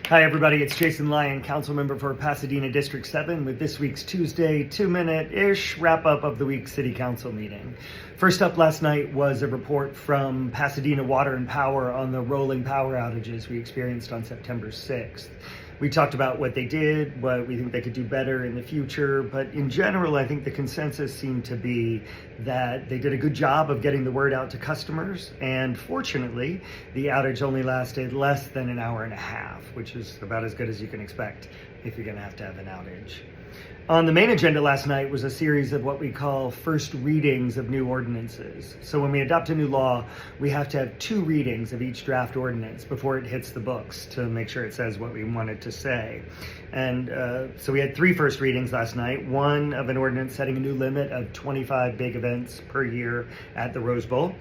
Hi everybody, it's Jason Lyon, council member for Pasadena District 7 with this week's Tuesday 2-minute-ish wrap-up of the week's city council meeting. First up last night was a report from Pasadena Water and Power on the rolling power outages we experienced on September 6th. We talked about what they did, what we think they could do better in the future, but in general, I think the consensus seemed to be that they did a good job of getting the word out to customers, and fortunately, the outage only lasted less than an hour and a half, which is about as good as you can expect if you're gonna have to have an outage. On the main agenda last night was a series of what we call first readings of new ordinances. So when we adopt a new law, we have to have 2 readings of each draft ordinance before it hits the books to make sure it says what we want it to say. And so we had 3 first readings last night. One of an ordinance setting a new limit of 25 big events per year at the Rose Bowl.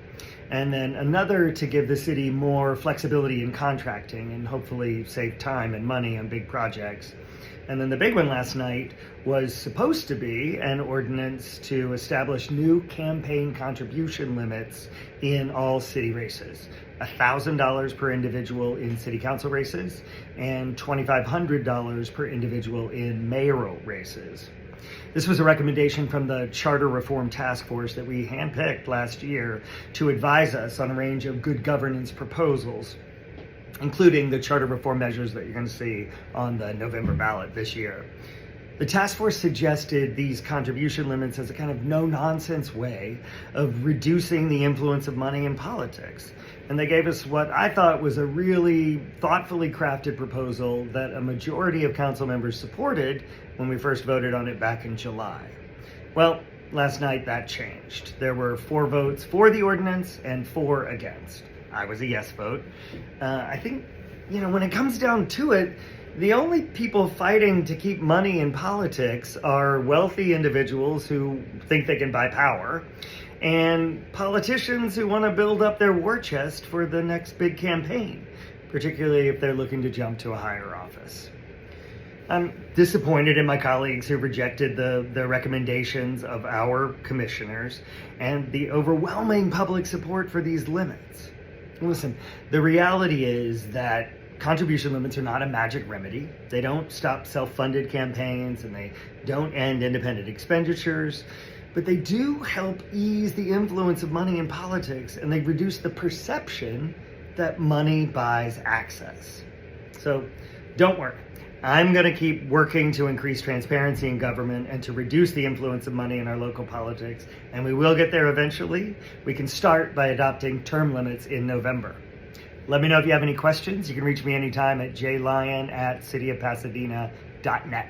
And then another to give the city more flexibility in contracting and hopefully save time and money on big projects. And then the big one last night was supposed to be an ordinance to establish new campaign contribution limits in all city races. $1,000 per individual in city council races and $2,500 per individual in mayoral races. This was a recommendation from the Charter Reform Task Force that we handpicked last year to advise us on a range of good governance proposals, including the charter reform measures that you're going to see on the November ballot this year. The task force suggested these contribution limits as a kind of no-nonsense way of reducing the influence of money in politics. And they gave us what I thought was a really thoughtfully crafted proposal that a majority of council members supported when we first voted on it back in July. Well, last night that changed. There were 4 votes for the ordinance and 4 against. I was a yes vote. I think, when it comes down to it, the only people fighting to keep money in politics are wealthy individuals who think they can buy power and politicians who want to build up their war chest for the next big campaign, particularly if they're looking to jump to a higher office. I'm disappointed in my colleagues who rejected the recommendations of our commissioners and the overwhelming public support for these limits. Listen, the reality is that contribution limits are not a magic remedy. They don't stop self-funded campaigns and they don't end independent expenditures, but they do help ease the influence of money in politics, and they reduce the perception that money buys access. So don't worry. I'm going to keep working to increase transparency in government and to reduce the influence of money in our local politics, and we will get there eventually. We can start by adopting term limits in November. Let me know if you have any questions. You can reach me anytime at jlyon@cityofpasadena.net.